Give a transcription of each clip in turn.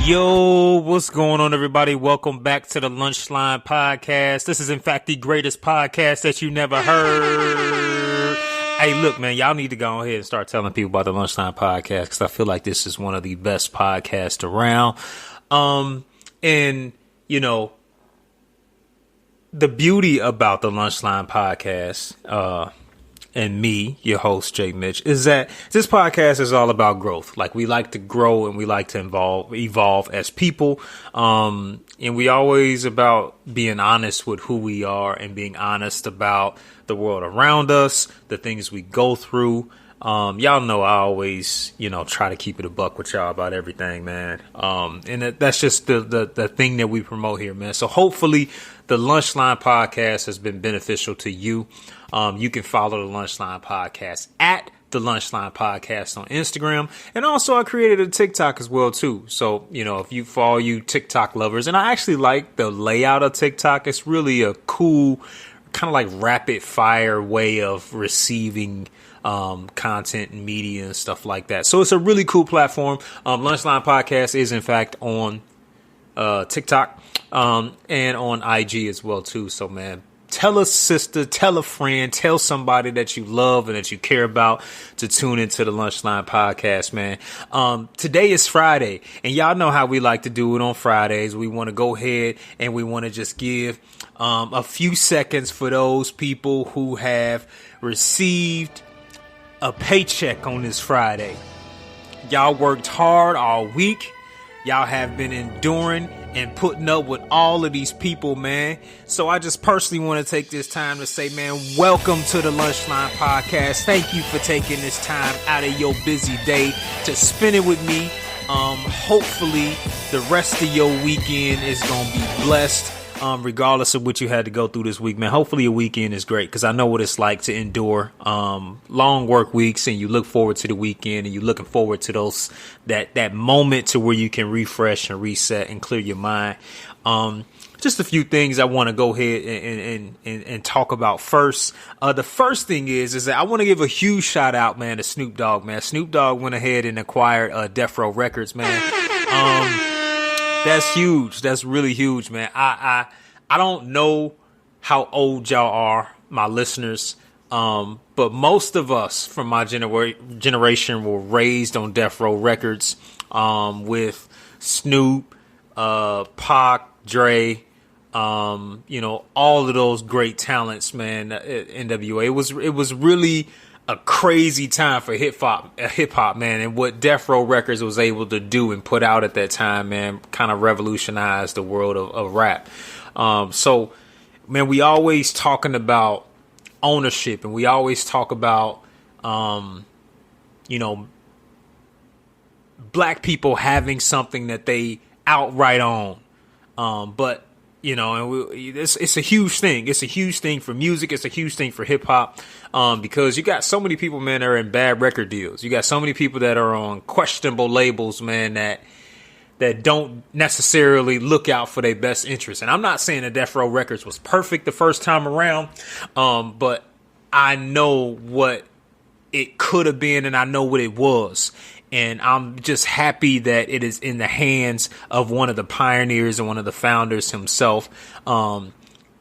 Yo, what's going on, everybody? Welcome back to the Lunchline Podcast. This is, in fact, the greatest podcast that you never heard. Hey, look, man, y'all need to go ahead and start telling people about the Lunchline Podcast because I feel like this is one of the best podcasts around. And, you know, the beauty about the Lunchline Podcast, and me, your host, Jay Mitch, is that this podcast is all about growth. Like, we like to grow and we like to evolve as people. And we always about being honest with who we are and being honest about the world around us, the things we go through. Y'all know I always, try to keep it a buck with y'all about everything, man. And that's just the thing that we promote here, man. So hopefully the Lunchline Podcast has been beneficial to you. You can follow the Lunchline Podcast at the Lunchline Podcast on Instagram. And also I created a TikTok as well, too. So, for all you TikTok lovers, and I actually like the layout of TikTok. It's really a cool, kind of like rapid fire way of receiving content and media and stuff like that. So it's a really cool platform. Lunchline Podcast is in fact on TikTok and on IG as well too. So man, tell a sister, tell a friend, tell somebody that you love and that you care about to tune into the Lunchline Podcast, man. Today is Friday, and y'all know how we like to do it on Fridays. We want to go ahead and we want to just give a few seconds for those people who have received a paycheck on this Friday. Y'all worked hard all week. Y'all have been enduring and putting up with all of these people, man. So I just personally want to take this time to say, man, welcome to the Lunchline Podcast. Thank you for taking this time out of your busy day to spend it with me. Hopefully the rest of your weekend is going to be blessed. Regardless of what you had to go through this week, man, hopefully your weekend is great because I know what it's like to endure long work weeks, and you look forward to the weekend and you're looking forward to those that moment to where you can refresh and reset and clear your mind. Just a few things I want to go ahead and talk about first. The first thing is that I want to give a huge shout out, man, to Snoop Dogg, man. Snoop Dogg went ahead and acquired Death Row Records, man. That's huge. That's really huge, man. I don't know how old y'all are, my listeners, but most of us from my generation were raised on Death Row Records with Snoop, Pac, Dre, all of those great talents, man, at NWA. It was really a crazy time for hip hop, man, and what Death Row Records was able to do and put out at that time, man, kind of revolutionized the world of rap. So, man, we always talking about ownership, and we always talk about, black people having something that they outright own, but. It's a huge thing. It's a huge thing for music. It's a huge thing for hip hop, because you got so many people, man, that are in bad record deals. You got so many people that are on questionable labels, man, that don't necessarily look out for their best interest. And I'm not saying that Death Row Records was perfect the first time around, but I know what it could have been, and I know what it was. And I'm just happy that it is in the hands of one of the pioneers and one of the founders himself,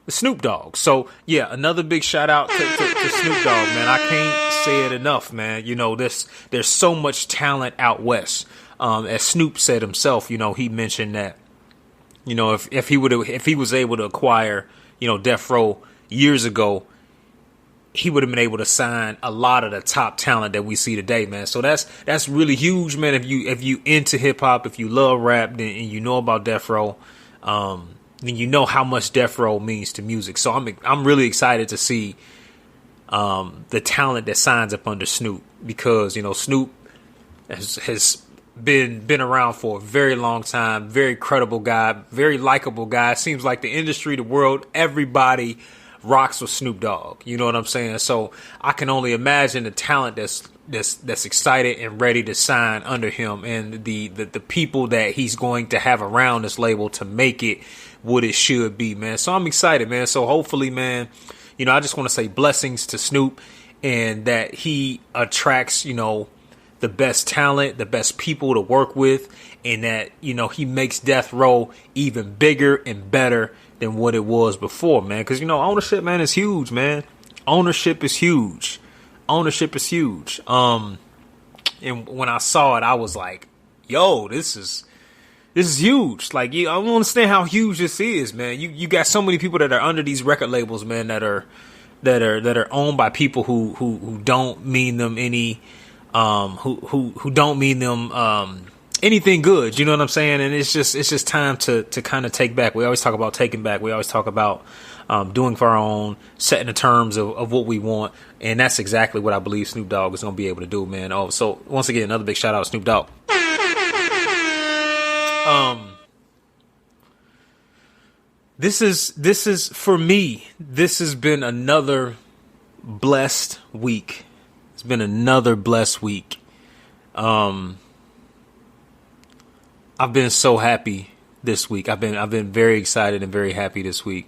Snoop Dogg. So, yeah, another big shout out to Snoop Dogg, man. I can't say it enough, man. There's so much talent out west. As Snoop said himself, he mentioned that, if he was able to acquire, Death Row years ago, he would have been able to sign a lot of the top talent that we see today, man. So that's really huge, man. If you into hip hop, if you love rap, and you know about Death Row, then you know how much Death Row means to music. So I'm really excited to see the talent that signs up under Snoop, because Snoop has been around for a very long time, very credible guy, very likable guy. Seems like the industry, the world, everybody rocks with Snoop Dogg. You know what I'm saying? So I can only imagine the talent that's excited and ready to sign under him, and the people that he's going to have around this label to make it what it should be, man. So I'm excited, man. So hopefully, man, I just want to say blessings to Snoop, and that he attracts, the best talent, the best people to work with, and that, you know, he makes death row even bigger and better than what it was before, man. Because, you know, ownership, man, is huge, man. Ownership is huge. Ownership is huge. And when I saw it, I was like, yo, this is huge. Like, I don't understand how huge this is, man. You got so many people that are under these record labels, man, that are owned by people who don't mean them any, who don't mean them anything good. You know what I'm saying? And it's just time to kind of take back. We always talk about taking back. We always talk about doing for our own, setting the terms of what we want. And that's exactly what I believe Snoop Dogg is going to be able to do, man. Oh, so once again, another big shout out to Snoop Dogg. This is for me, this has been another blessed week. It's been another blessed week. I've been so happy this week. I've been very excited and very happy this week.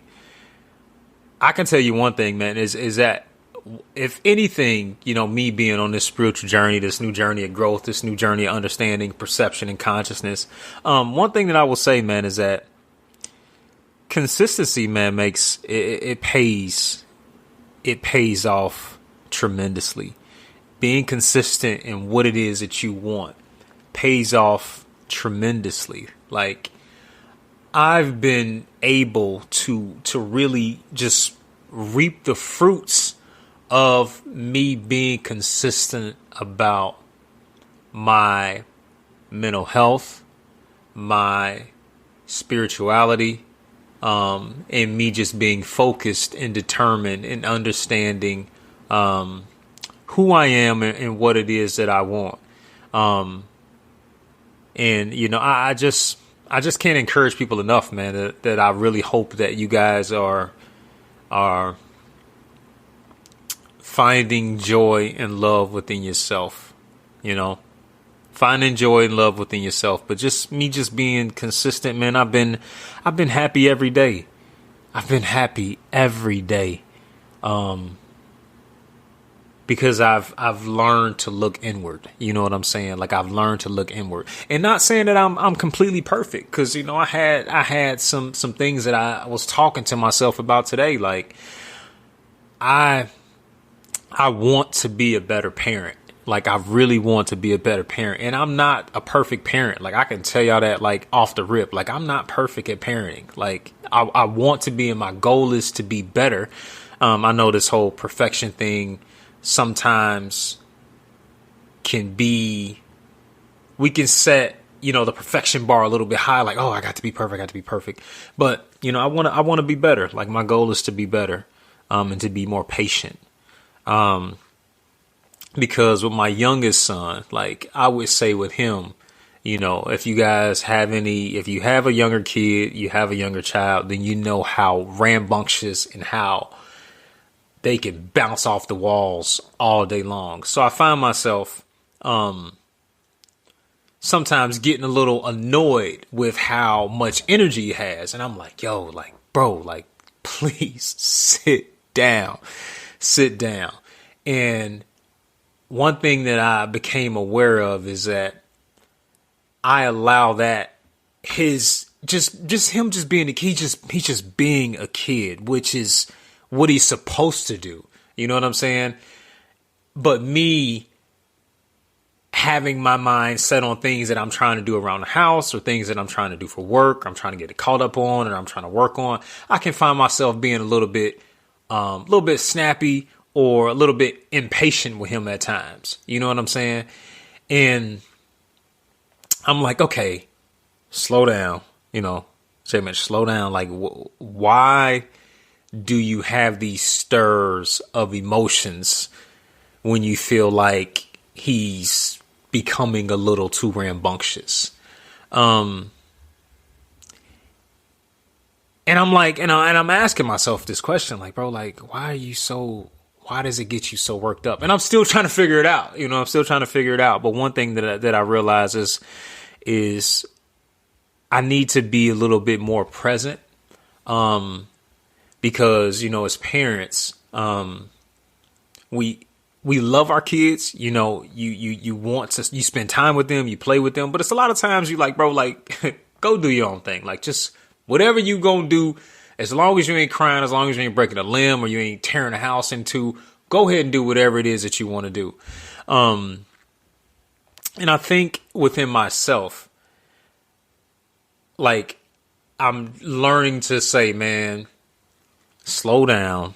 I can tell you one thing, man, is that if anything, you know, me being on this spiritual journey, this new journey of growth, this new journey of understanding, perception, and consciousness, one thing that I will say, man, is that consistency, man, makes it pays off tremendously. Being consistent in what it is that you want pays off tremendously. Like, I've been able to really just reap the fruits of me being consistent about my mental health, my spirituality, and me just being focused and determined and understanding who I am and what it is that I want. And, you know, I just can't encourage people enough, man, that I really hope that you guys are finding joy and love within yourself, you know, finding joy and love within yourself. But just being consistent, man. I've been happy every day. I've been happy every day. Because I've learned to look inward. You know what I'm saying? Like, I've learned to look inward, and not saying that I'm completely perfect. Cause, you know, I had some things that I was talking to myself about today. Like, I want to be a better parent. Like, I really want to be a better parent, and I'm not a perfect parent. Like, I can tell y'all that, like, off the rip. Like, I'm not perfect at parenting. Like, I want to be, and my goal is to be better. I know this whole perfection thing sometimes can be, we can set, you know, the perfection bar a little bit high. Like, oh, I got to be perfect. But, you know, I want to be better. Like, my goal is to be better, and to be more patient. Because with my youngest son, like, I would say with him, you know, if you have a younger kid, you have a younger child, then you know how rambunctious and how they can bounce off the walls all day long. So I find myself sometimes getting a little annoyed with how much energy he has. And I'm like, yo, like, bro, like, please sit down. And one thing that I became aware of is that I allow that his him just being a kid, he's just being a kid, which is what he's supposed to do. You know what I'm saying? But me having my mind set on things that I'm trying to do around the house, or things that I'm trying to do for work, I'm trying to get it caught up on, or I'm trying to work on, I can find myself being a little bit snappy, or a little bit impatient with him at times. You know what I'm saying? And I'm like, okay, slow down. You know, J-Man, slow down. Like, why do you have these stirs of emotions when you feel like he's becoming a little too rambunctious? And I'm like, and I'm asking myself this question, like, bro, like, why does it get you so worked up? And I'm still trying to figure it out. You know, I'm still trying to figure it out. But one thing that I realize is I need to be a little bit more present. Because, you know, as parents, we we love our kids, you know, you want to, you spend time with them, you play with them, but it's a lot of times you like, bro, like, go do your own thing. Like, just whatever you gonna do, as long as you ain't crying, as long as you ain't breaking a limb or you ain't tearing a house into, go ahead and do whatever it is that you want to do. And I think within myself, like, I'm learning to say, man, slow down,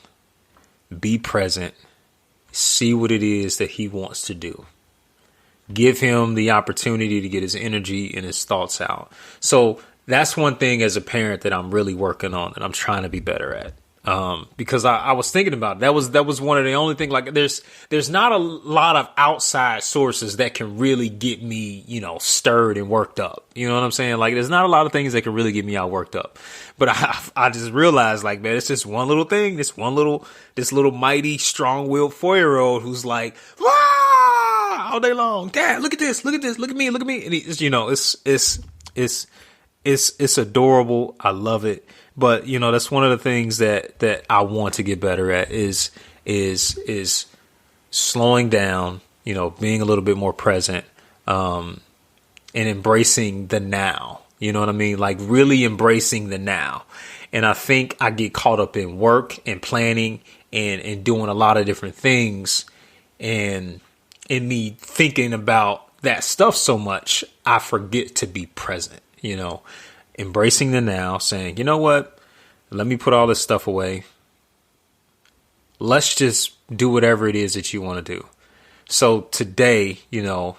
be present, see what it is that he wants to do. Give him the opportunity to get his energy and his thoughts out. So that's one thing as a parent that I'm really working on and I'm trying to be better at. Because I was thinking about it. That was one of the only things, like there's not a lot of outside sources that can really get me, you know, stirred and worked up. You know what I'm saying? Like there's not a lot of things that can really get me all worked up. But I just realized, like, man, it's just one little thing. This little mighty strong-willed 4-year-old who's like, "Wah!" all day long. Dad, look at this, look at this, look at me. And he's, you know, it's adorable. I love it. But, you know, that's one of the things that I want to get better at is slowing down, you know, being a little bit more present, and embracing the now. You know what I mean? Like really embracing the now. And I think I get caught up in work and planning and doing a lot of different things. And in me thinking about that stuff so much, I forget to be present, you know, embracing the now, saying, you know what, let me put all this stuff away. Let's just do whatever it is that you want to do. So today, you know,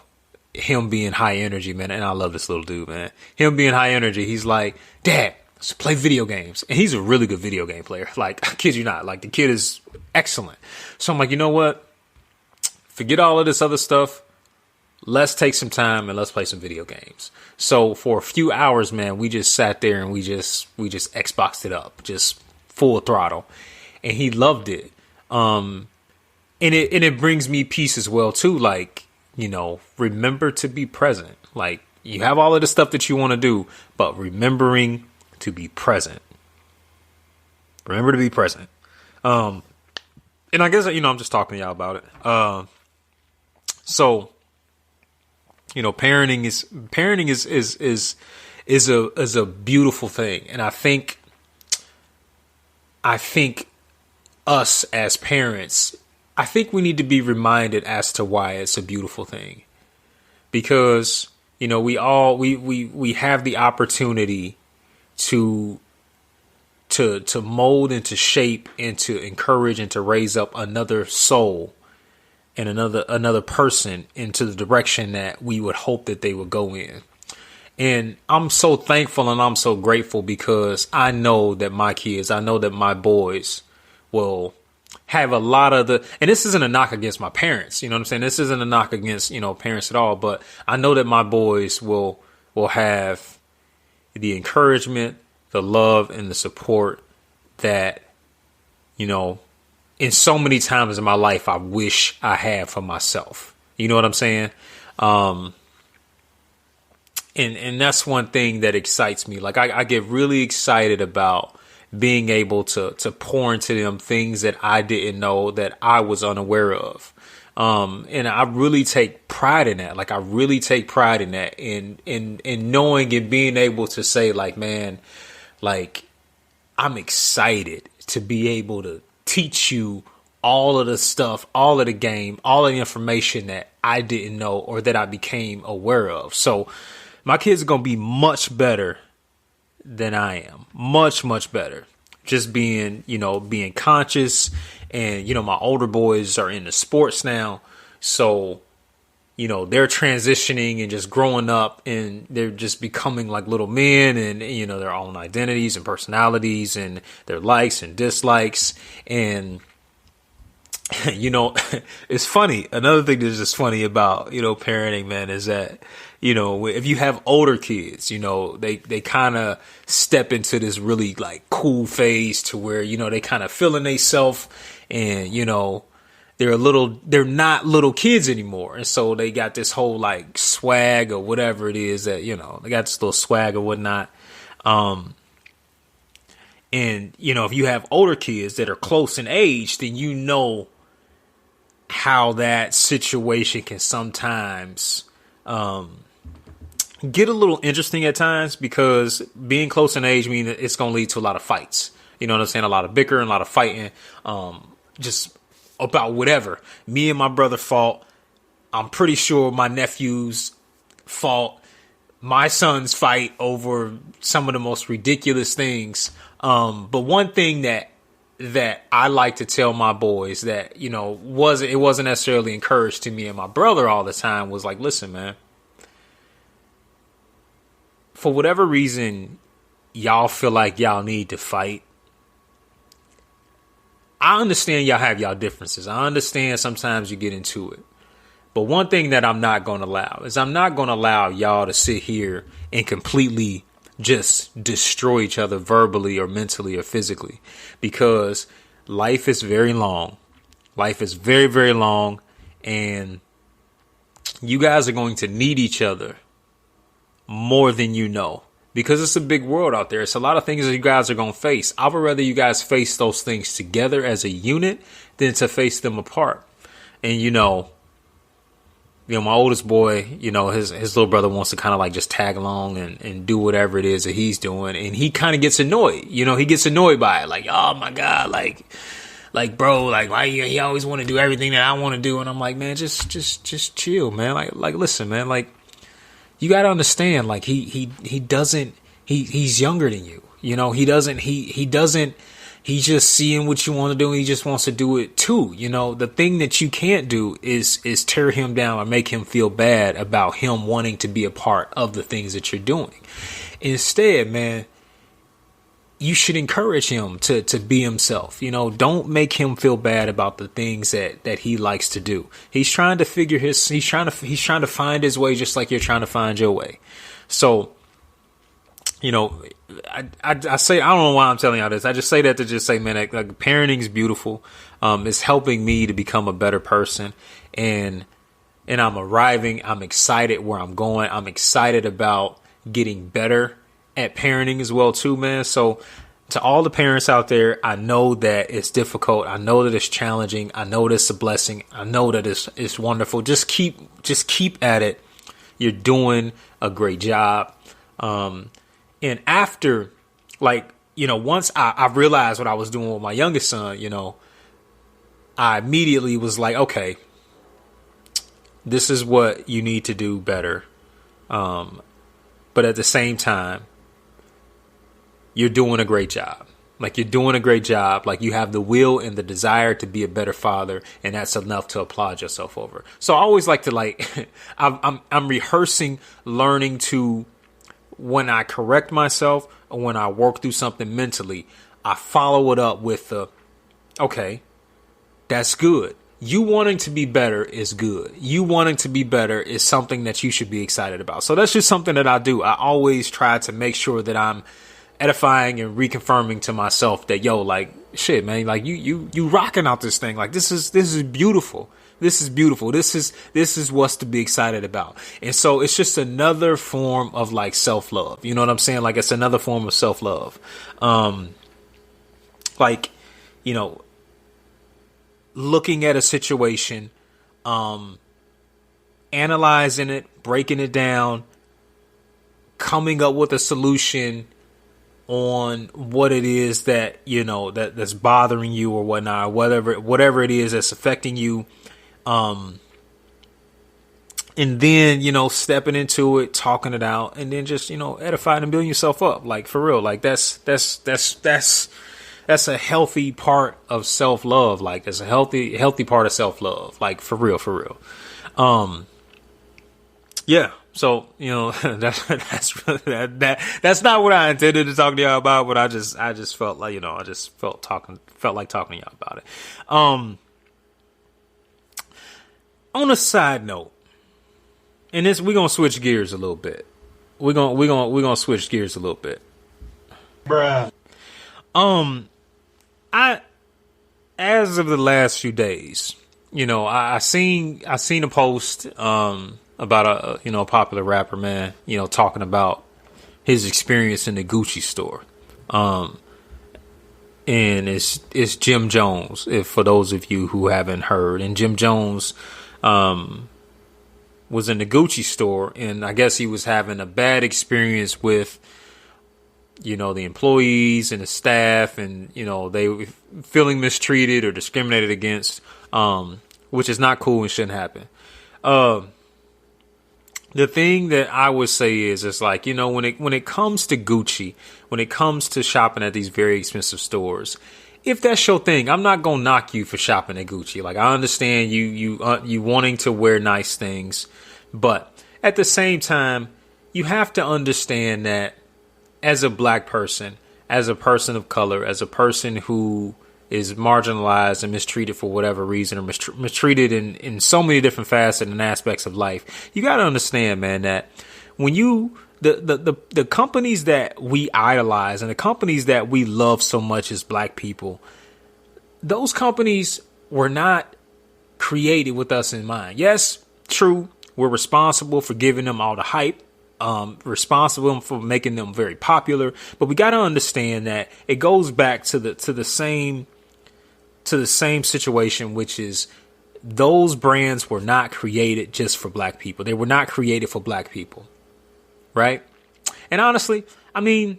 him being high energy, man, and I love this little dude, man. Him being high energy, he's like, Dad, let's play video games. And he's a really good video game player. Like, I kid you not, like the kid is excellent. So I'm like, you know what? Forget all of this other stuff. Let's take some time and let's play some video games. So for a few hours, man, we just sat there and we just Xboxed it up, just full throttle. And he loved it. And it brings me peace as well too. Like, you know, remember to be present. Like, you have all of the stuff that you want to do, but remembering to be present. Remember to be present. And I guess, you know, I'm just talking to y'all about it. So, you know, parenting is a beautiful thing. And I think us as parents, I think we need to be reminded as to why it's a beautiful thing. Because, you know, we have the opportunity to mold and to shape and to encourage and to raise up another soul and another person into the direction that we would hope that they would go in. And I'm so thankful and I'm so grateful because I know that my kids, I know that my boys will have a lot of and this isn't a knock against my parents, you know what I'm saying? This isn't a knock against, you know, parents at all, but I know that my boys will have the encouragement, the love and the support that, you know, in so many times in my life, I wish I had for myself. You know what I'm saying? And that's one thing that excites me. Like I get really excited about being able to pour into them things that I didn't know, that I was unaware of. And I really take pride in that. Like I really take pride in that, in knowing and being able to say, like, man, like I'm excited to be able to teach you all of the stuff, all of the game, all of the information that I didn't know or that I became aware of. So my kids are going to be much better than I am. Much, much better. Just being conscious. And, you know, my older boys are into sports now. So, you know, they're transitioning and just growing up and they're just becoming like little men and, you know, their own identities and personalities and their likes and dislikes. And, you know, it's funny. Another thing that's just funny about, you know, parenting, man, is that, you know, if you have older kids, you know, they kind of step into this really like cool phase to where, you know, they kind of feeling themselves and, you know, they're not little kids anymore. And so they got this whole like swag or whatever it is that, you know, they got this little swag or whatnot. And, you know, if you have older kids that are close in age, then, you know, how that situation can sometimes get a little interesting at times, because being close in age means it's going to lead to a lot of fights. You know what I'm saying? A lot of bickering, a lot of fighting, just about whatever. Me and my brother fought. I'm pretty sure my nephews fought. My sons fight over some of the most ridiculous things. But one thing that I like to tell my boys that, you know, it wasn't necessarily encouraged to me and my brother all the time was like, listen, man, for whatever reason y'all feel like y'all need to fight, I understand y'all have y'all differences. I understand sometimes you get into it. But one thing that I'm not going to allow is I'm not going to allow y'all to sit here and completely just destroy each other verbally or mentally or physically, because life is very long. Life is very, very long, and you guys are going to need each other more than you know, because it's a big world out there. It's a lot of things that you guys are going to face. I would rather you guys face those things together as a unit than to face them apart. And, you know, my oldest boy, you know, his little brother wants to kind of like just tag along and do whatever it is that he's doing. And he kind of gets annoyed. You know, he gets annoyed by it. Like, oh, my God, like, bro, like, why he always want to do everything that I want to do? And I'm like, man, just chill, man. Like, listen, man, like, you got to understand, like, he's younger than you. You know, he's just seeing what you want to do. And he just wants to do it too. You know, the thing that you can't do is tear him down or make him feel bad about him wanting to be a part of the things that you're doing. Instead, man, you should encourage him to be himself. You know, don't make him feel bad about the things that he likes to do. He's trying to he's trying to find his way, just like you're trying to find your way. So, you know, I say, I don't know why I'm telling y'all this. I just say that to just say, man, like parenting is beautiful. It's helping me to become a better person, and I'm excited where I'm going. I'm excited about getting better at parenting as well too, man. So to all the parents out there, I know that it's difficult. I know that it's challenging. I know that it's a blessing. I know that it's wonderful. Just keep at it. You're doing a great job. And after, like, you know, once I realized what I was doing with my youngest son, you know, I immediately was like, okay, this is what you need to do better. But at the same time, you're doing a great job. Like, you're doing a great job. Like, you have the will and the desire to be a better father, and that's enough to applaud yourself over. So I always like to, like, I'm rehearsing, learning to, when I correct myself or when I work through something mentally, I follow it up with okay, that's good. You wanting to be better is good. You wanting to be better is something that you should be excited about. So that's just something that I do. I always try to make sure that I'm edifying and reconfirming to myself that, yo, like, shit, man, like you rocking out this thing. Like, this is beautiful. This is beautiful. This is what's to be excited about. And so it's just another form of, like, self-love. You know what I'm saying? Like, it's another form of self-love. Like, you know, looking at a situation, analyzing it, breaking it down, coming up with a solution on what it is that, you know, that's bothering you or whatnot, whatever it is that's affecting you. And then, you know, stepping into it, talking it out, and then just, you know, edifying and building yourself up. Like, for real, like, that's a healthy part of self-love. Like, it's a healthy part of self-love. Like, for real. Yeah. So, you know, that's not what I intended to talk to y'all about, but I just felt like, you know, felt like talking to y'all about it. On a side note, and this, we're gonna switch gears a little bit. We're gonna switch gears a little bit. Bruh. As of the last few days, you know, I seen a post about a popular rapper, man, you know, talking about his experience in the Gucci store. and it's Jim Jones. If for those of you who haven't heard, and Jim Jones was in the Gucci store, and I guess he was having a bad experience with, the employees and the staff, and they were feeling mistreated or discriminated against, which is not cool and shouldn't happen. The thing that I would say is, it's like, when it comes to Gucci, when it comes to shopping at these very expensive stores, if that's your thing, I'm not gonna knock you for shopping at Gucci. Like, I understand you wanting to wear nice things, but at the same time, you have to understand that as a black person, as a person of color, as a person who is marginalized and mistreated for whatever reason, or mistreated in so many different facets and aspects of life, you got to understand, man, that when the companies that we idolize and the companies that we love so much as black people, those companies were not created with us in mind. Yes, true, we're responsible for giving them all the hype, responsible for making them very popular, but we got to understand that it goes back to the same situation, which is those brands were not created just for black people. They were not created for black people, right? And honestly, I mean,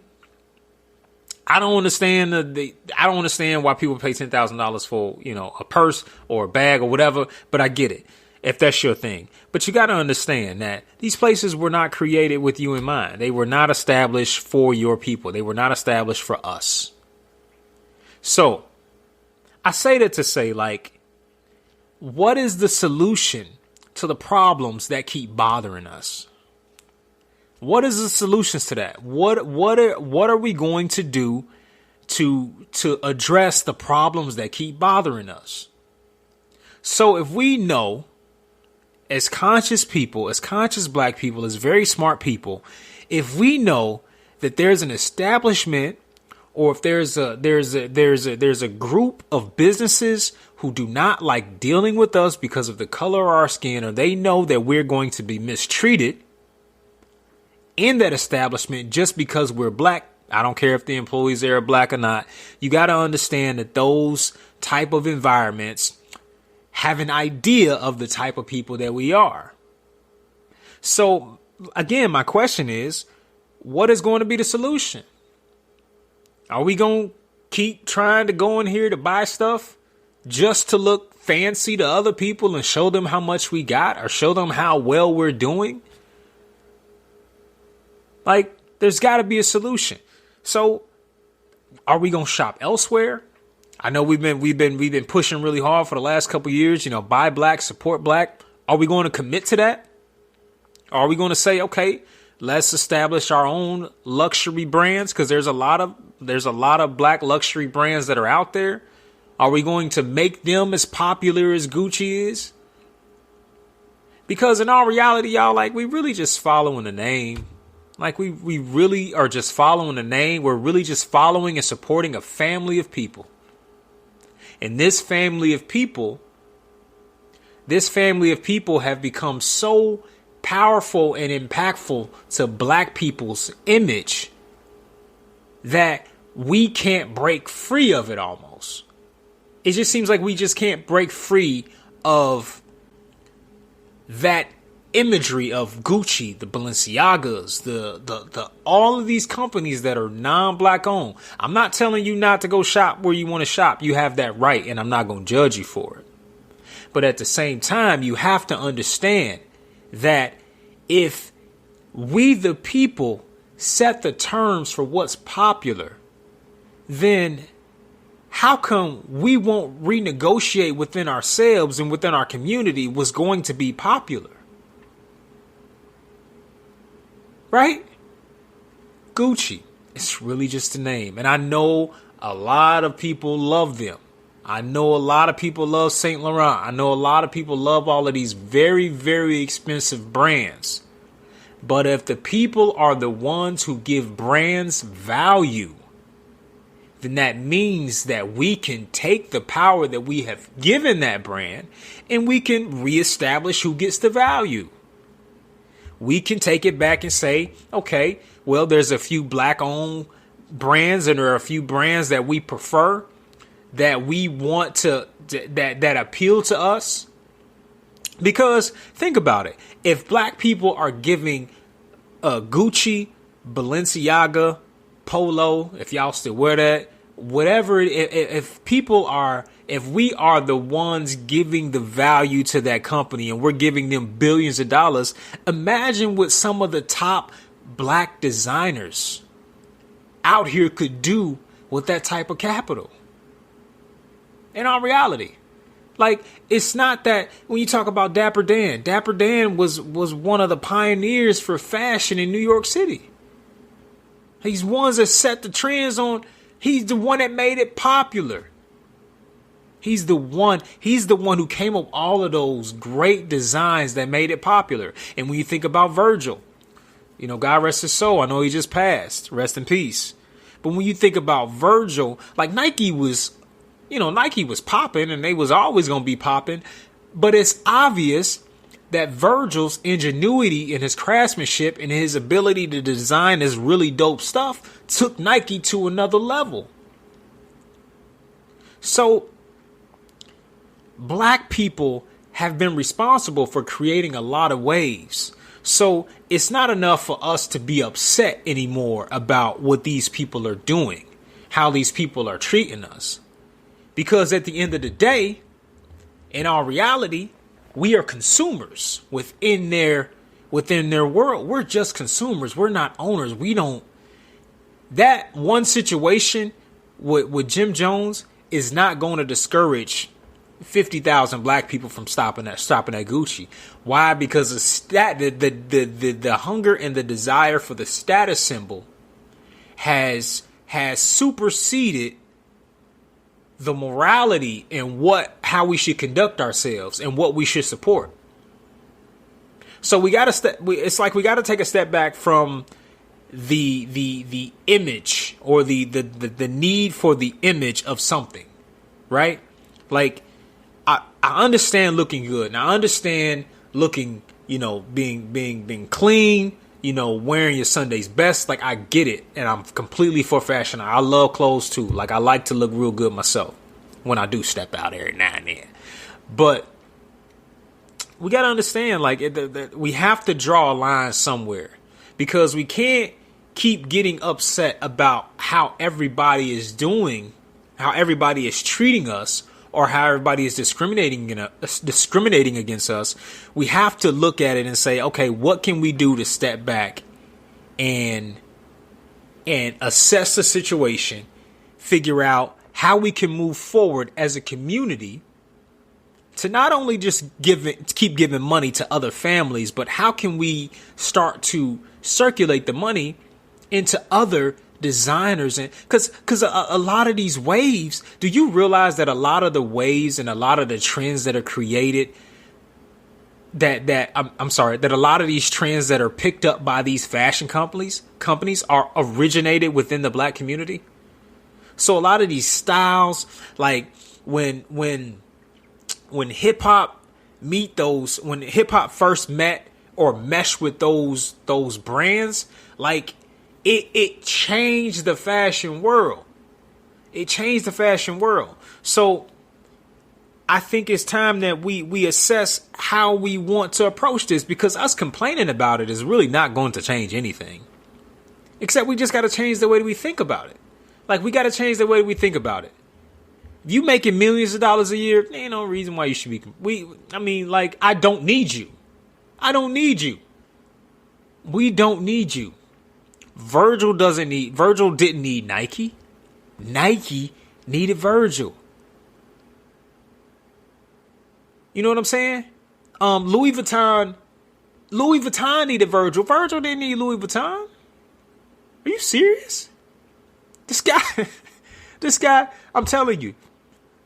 I don't understand I don't understand why people pay $10,000 for a purse or a bag or whatever, but I get it if that's your thing. But you got to understand that these places were not created with you in mind. They were not established for your people. They were not established for us. So I say that to say, like, what is the solution to the problems that keep bothering us? What is the solutions to that? What are we going to do to address the problems that keep bothering us? So if we know, as conscious people, as conscious black people, as very smart people, if we know that there's an establishment, or if there's a group of businesses who do not like dealing with us because of the color of our skin, or they know that we're going to be mistreated in that establishment just because we're black, I don't care if the employees there are black or not, you got to understand that those type of environments have an idea of the type of people that we are. So again, my question is, what is going to be the solution? Are we going to keep trying to go in here to buy stuff just to look fancy to other people and show them how much we got, or show them how well we're doing? Like, there's got to be a solution. So are we going to shop elsewhere? I know we've been pushing really hard for the last couple of years, buy black, support black. Are we going to commit to that? Are we going to say, okay, let's establish our own luxury brands, because there's a lot of black luxury brands that are out there. Are we going to make them as popular as Gucci is? Because in all reality, y'all, like, we really just following the name. Like, we really are just following the name. We're really just following and supporting a family of people. And this family of people have become so powerful and impactful to black people's image that we can't break free of it almost. It just seems like we just can't break free of that imagery of Gucci, the Balenciagas, the all of these companies that are non-black owned. I'm not telling you not to go shop where you want to shop. You have that right, and I'm not going to judge you for it. But at the same time, you have to understand that if we, the people, set the terms for what's popular, then how come we won't renegotiate within ourselves and within our community what's going to be popular? Right? Gucci. It's really just a name. And I know a lot of people love them. I know a lot of people love Saint Laurent. I know a lot of people love all of these very, very expensive brands. But if the people are the ones who give brands value, then that means that we can take the power that we have given that brand and we can reestablish who gets the value. We can take it back and say, okay, well, there's a few black-owned brands, and there are a few brands that we prefer, that we want that appeal to us. Because think about it. If black people are giving Gucci, Balenciaga, Polo, if y'all still wear that, whatever, if we are the ones giving the value to that company and we're giving them billions of dollars, imagine what some of the top black designers out here could do with that type of capital. In our reality. Like, it's not that when you talk about Dapper Dan was one of the pioneers for fashion in New York City. He's ones that set the trends on. He's the one that made it popular. He's the one who came up with all of those great designs that made it popular. And when you think about Virgil, God rest his soul. I know he just passed. Rest in peace. But when you think about Virgil, like Nike was popping and they was always going to be popping. But it's obvious that Virgil's ingenuity and his craftsmanship and his ability to design this really dope stuff took Nike to another level. So black people have been responsible for creating a lot of waves. So it's not enough for us to be upset anymore about what these people are doing, how these people are treating us. Because at the end of the day, in our reality, we are consumers within their world. We're just consumers. We're not owners. That one situation with Jim Jones is not going to discourage 50,000 black people from stopping at Gucci. Why? Because the hunger and the desire for the status symbol has superseded the morality and how we should conduct ourselves and what we should support. So we got to take a step back from the image or the need for the image of something, right? Like I understand looking good, and I understand looking, being clean, wearing your Sunday's best. Like, I get it. And I'm completely for fashion. I love clothes too. Like, I like to look real good myself when I do step out every now and then. But we got to understand, like, we have to draw a line somewhere, because we can't keep getting upset about how everybody is doing, how everybody is treating us, or how everybody is discriminating against us. We have to look at it and say, okay, what can we do to step back and assess the situation, figure out how we can move forward as a community to not only just keep giving money to other families, but how can we start to circulate the money into other designers? And because a lot of these waves, do you realize that a lot of the waves and a lot of the trends that are created, that a lot of these trends that are picked up by these fashion companies are originated within the black community? So a lot of these styles, like when hip hop when hip hop first met or meshed with those brands, like it changed the fashion world. It changed the fashion world. So I think it's time that we assess how we want to approach this, because us complaining about it is really not going to change anything. Except we just got to change the way we think about it. Like, we got to change the way we think about it. If you making millions of dollars a year, there ain't no reason why you should be. I don't need you. I don't need you. We don't need you. Virgil didn't need Nike. Nike needed Virgil. You know what I'm saying? Louis Vuitton needed Virgil. Virgil didn't need Louis Vuitton. Are you serious? This guy, I'm telling you,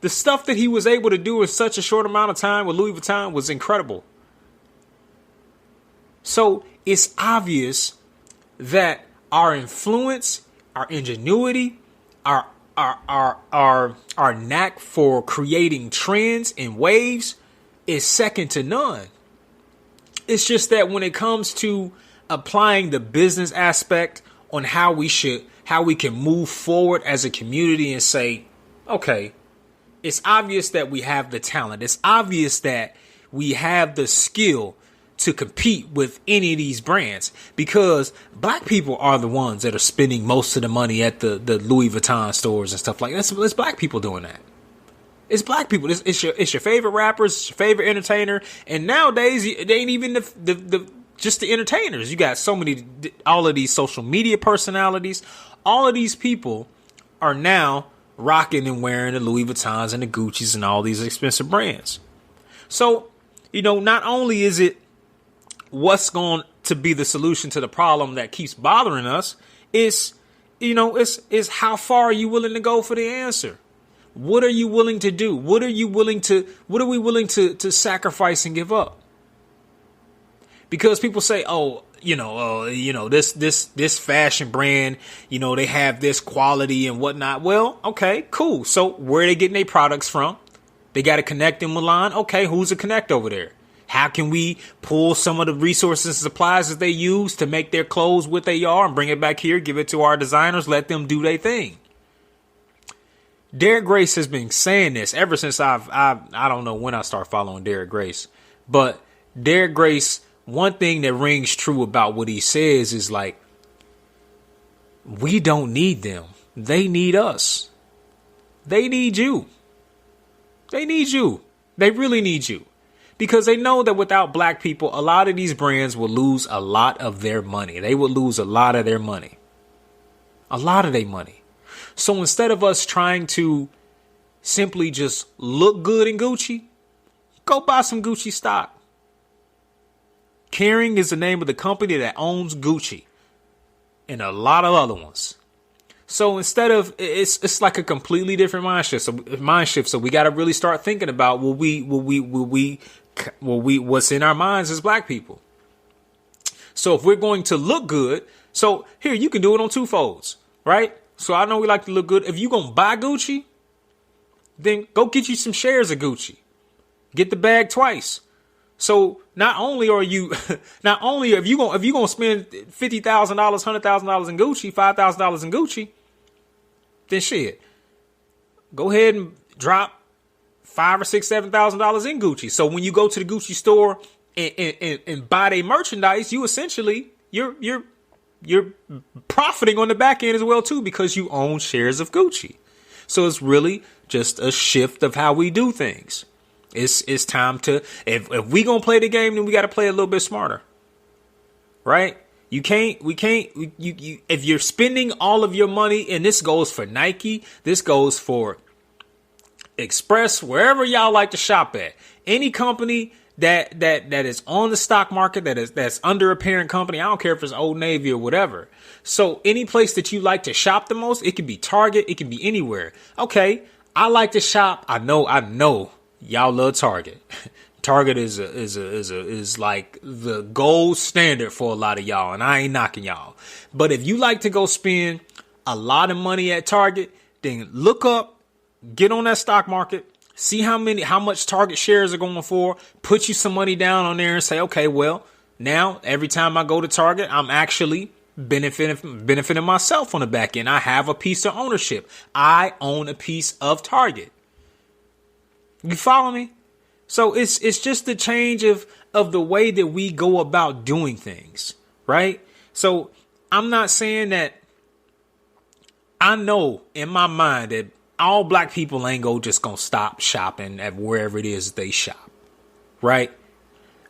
the stuff that he was able to do in such a short amount of time with Louis Vuitton was incredible. So it's obvious that our influence, our ingenuity, our knack for creating trends and waves is second to none. It's just that when it comes to applying the business aspect on how we should how we can move forward as a community and say, okay, it's obvious that we have the talent. It's obvious that we have the skill to compete with any of these brands, because black people are the ones that are spending most of the money at the Louis Vuitton stores and stuff like that. It's black people doing that. It's black people. It's your favorite rappers, it's your favorite entertainer. And nowadays, it ain't even the just the entertainers. You got so many, all of these social media personalities. All of these people are now rocking and wearing the Louis Vuittons and the Gucci's and all these expensive brands. So, not only is it what's going to be the solution to the problem that keeps bothering us, is how far are you willing to go for the answer? What are you willing to do? What are we willing to sacrifice and give up? Because people say, this fashion brand, they have this quality and whatnot. Well, okay, cool. So where are they getting their products from? They got to connect in Milan. Okay, who's the connect over there? How can we pull some of the resources and supplies that they use to make their clothes what they are and bring it back here, give it to our designers, let them do their thing? Derek Grace has been saying this ever since I don't know when I started following Derek Grace, but Derek Grace, one thing that rings true about what he says is like, we don't need them. They need us. They need you. They need you. They really need you. Because they know that without black people, a lot of these brands will lose a lot of their money. They will lose a lot of their money. A lot of their money. So instead of us trying to simply just look good in Gucci, go buy some Gucci stock. Kering is the name of the company that owns Gucci and a lot of other ones. So instead of, it's like a completely different mind shift. So we got to really start thinking about what's in our minds as black people. So if we're going to look good, so here, you can do it on two folds, right? So I know we like to look good. If you're going to buy Gucci, then go get you some shares of Gucci. Get the bag twice. So not only if you're going to spend $50,000, $100,000 in Gucci, $5,000 in Gucci, then shit, go ahead and drop $5,000 or $6,000, $7,000 in Gucci. So when you go to the Gucci store and buy their merchandise, you essentially you're profiting on the back end as well too, because you own shares of Gucci. So it's really just a shift of how we do things. It's time to, if we gonna play the game, then we got to play a little bit smarter, right? If you're spending all of your money, and this goes for Nike, this goes for Express, wherever y'all like to shop at, any company that is on the stock market, that's under a parent company. I don't care if it's Old Navy or whatever. So any place that you like to shop the most, it can be Target, it can be anywhere. Okay, I like to shop. I know y'all love Target. Target is like the gold standard for a lot of y'all, and I ain't knocking y'all. But if you like to go spend a lot of money at Target, then look up, get on that stock market, see how much Target shares are going for, put you some money down on there and say, okay, well, now every time I go to Target, I'm actually benefiting myself on the back end. I have a piece of ownership. I own a piece of Target. You follow me? So it's just the change of the way that we go about doing things, right? So I'm not saying that, I know in my mind that all black people ain't just gonna stop shopping at wherever it is they shop, right?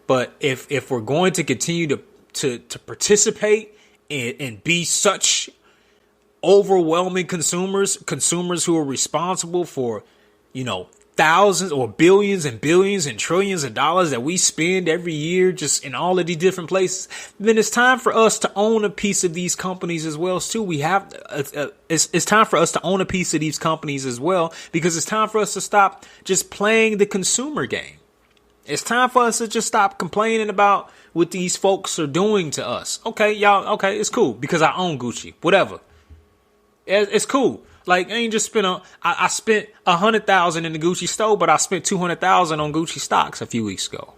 But if we're going to continue to participate and be such overwhelming consumers who are responsible for, thousands or billions and billions and trillions of dollars that we spend every year just in all of these different places, then it's time for us to own a piece of these companies as well too. It's time for us to own a piece of these companies as well, because it's time for us to stop just playing the consumer game. It's time for us to just stop complaining about what these folks are doing to us. Okay, y'all, okay, it's cool because I own Gucci, whatever. It's cool. Like, I ain't just I spent $100,000 in the Gucci store, but I spent $200,000 on Gucci stocks a few weeks ago.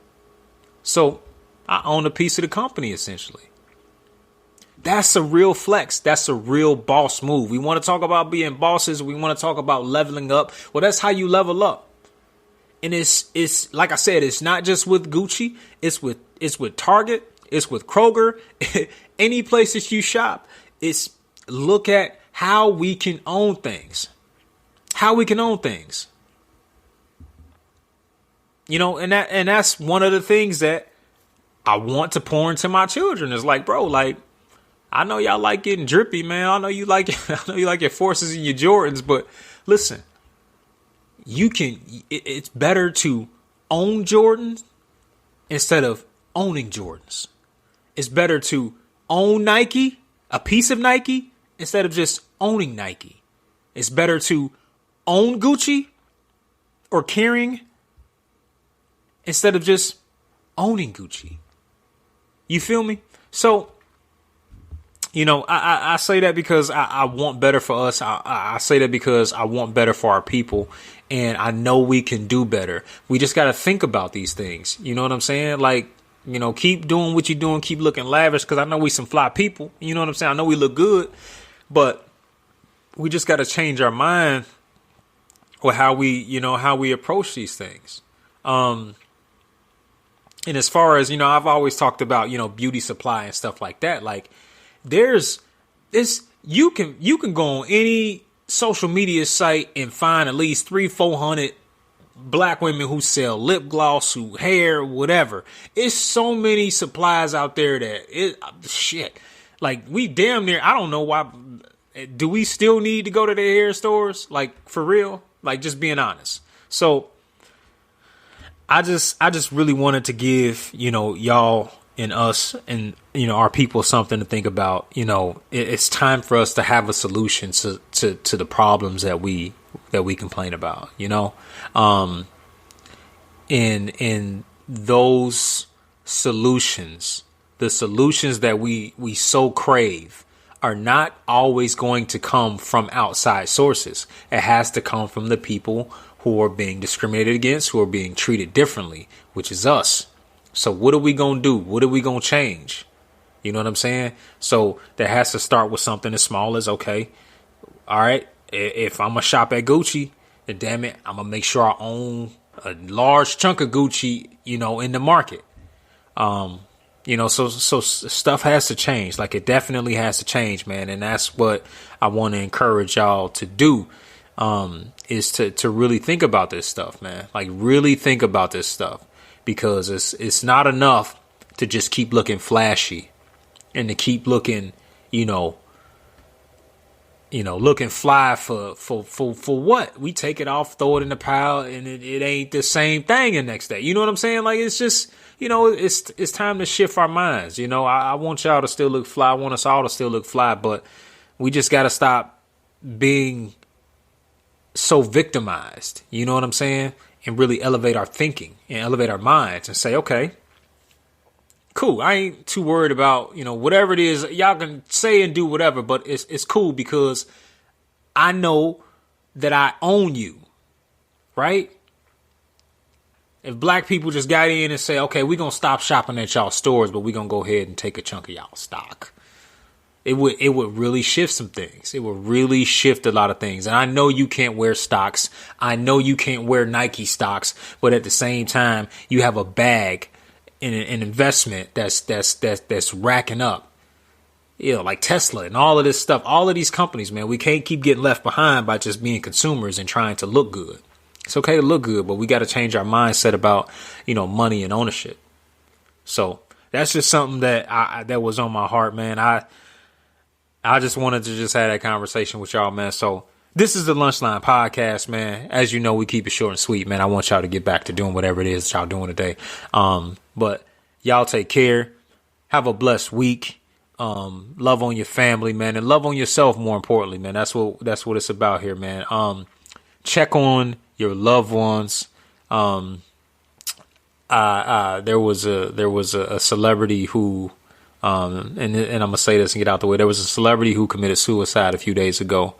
So I own a piece of the company, essentially. That's a real flex. That's a real boss move. We want to talk about being bosses. We want to talk about leveling up. Well, that's how you level up. And it's like I said, it's not just with Gucci. It's with Target. It's with Kroger. Any place that you shop. It's look at how we can own things. How we can own things. You know, and that's one of the things that I want to pour into my children. It's like, bro, like, I know y'all like getting drippy, man. I know you like your Forces and your Jordans, but listen, it's better to own Jordans instead of owning Jordans. It's better to own Nike, a piece of Nike, instead of just owning Nike. It's better to own Gucci or carrying instead of just owning Gucci. You feel me? So, you know, I say that because I want better for us. I say that because I want better for our people. And I know we can do better. We just got to think about these things. You know what I'm saying? Like, you know, keep doing what you're doing. Keep looking lavish because I know we some fly people. You know what I'm saying? I know we look good. But we just got to change our mind with how we approach these things. And as far as, you know, I've always talked about, you know, beauty supply and stuff like that. Like, there's this, you can go on any social media site and find at least 300-400 black women who sell lip gloss, who hair, whatever. It's so many supplies out there that shit. Like, we damn near, I don't know why. Do we still need to go to the hair stores? Like, for real? Like, just being honest. So I just really wanted to give, you know, y'all and us and, you know, our people something to think about. You know, it's time for us to have a solution to the problems that we complain about, you know. And those solutions, the solutions that we so crave, are not always going to come from outside sources. It has to come from the people who are being discriminated against, who are being treated differently, which is us. So what are we going to do? What are we going to change? You know what I'm saying? So that has to start with something as small as, okay, all right, if I'm going to shop at Gucci, then damn it, I'm going to make sure I own a large chunk of Gucci, you know, in the market. You know, so stuff has to change. Like, it definitely has to change, man. And that's what I want to encourage y'all to do, is to really think about this stuff, man. Like, really think about this stuff, because it's not enough to just keep looking flashy and to keep looking, looking fly for what? We take it off, throw it in the pile, and it ain't the same thing the next day. You know what I'm saying? Like, it's just, you know, it's time to shift our minds. You know, I want y'all to still look fly. I want us all to still look fly, but we just got to stop being so victimized. You know what I'm saying? And really elevate our thinking and elevate our minds and say, okay, cool. I ain't too worried about, you know, whatever it is. Y'all can say and do whatever, but it's cool because I know that I own you, right? If black people just got in and say, okay, we're going to stop shopping at y'all stores, but we're going to go ahead and take a chunk of y'all stock, it would really shift some things. It would really shift a lot of things. And I know you can't wear stocks. I know you can't wear Nike stocks, but at the same time, you have a bag in an investment that's racking up, you know, like Tesla and all of this stuff. All of these companies, man, we can't keep getting left behind by just being consumers and trying to look good. It's okay to look good, but we got to change our mindset about, you know, money and ownership. So that's just something that was on my heart, man. I just wanted to just have that conversation with y'all, man. So this is the Lunchline Podcast, man. As you know, we keep it short and sweet, man. I want y'all to get back to doing whatever it is that y'all doing today. But y'all take care. Have a blessed week. Love on your family, man, and love on yourself. More importantly, man. That's what it's about here, man. Check on your loved ones. There was a celebrity who, and I'm gonna say this and get out the way. There was a celebrity who committed suicide a few days ago,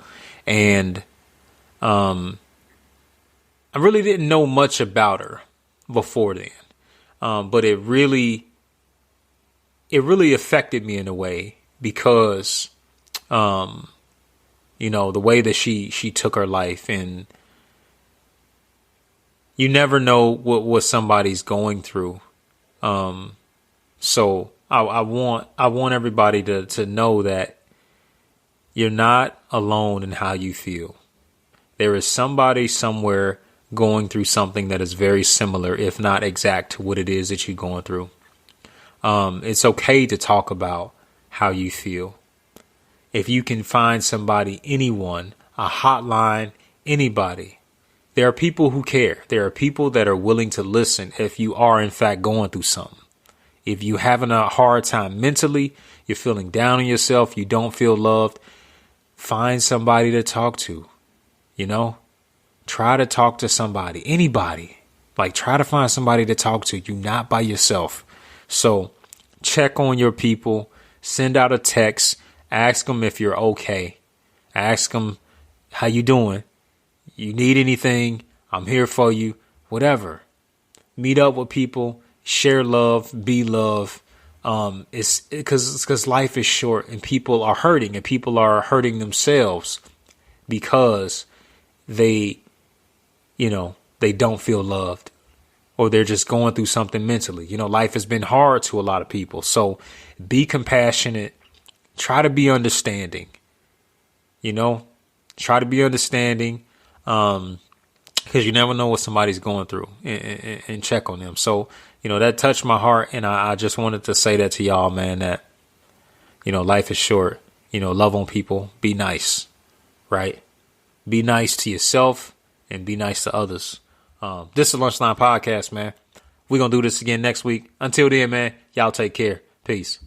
and I really didn't know much about her before then, but it really affected me in a way because, the way that she took her life, and you never know what somebody's going through. So I want everybody to know that you're not alone in how you feel. There is somebody somewhere going through something that is very similar, if not exact, to what it is that you're going through. It's okay to talk about how you feel. If you can find somebody, anyone, a hotline, anybody, there are people who care. There are people that are willing to listen if you are, in fact, going through something. If you're having a hard time mentally, you're feeling down on yourself, you don't feel loved, find somebody to talk to. Try to talk to somebody, anybody. Try to find somebody to talk to. You're not by yourself. So check on your people, send out a text, ask them if you're okay. Ask them, how you doing? You need anything? I'm here for you. Whatever. Meet up with people, share love, be love. It's because life is short and people are hurting themselves because they don't feel loved, or they're just going through something mentally. Life has been hard to a lot of people. So be compassionate. Try to be understanding. Try to be understanding, because you never know what somebody's going through, and check on them. So, that touched my heart, and I just wanted to say that to y'all, man, that, life is short. Love on people. Be nice, right? Be nice to yourself and be nice to others. This is Lunchline Podcast, man. We're going to do this again next week. Until then, man, y'all take care. Peace.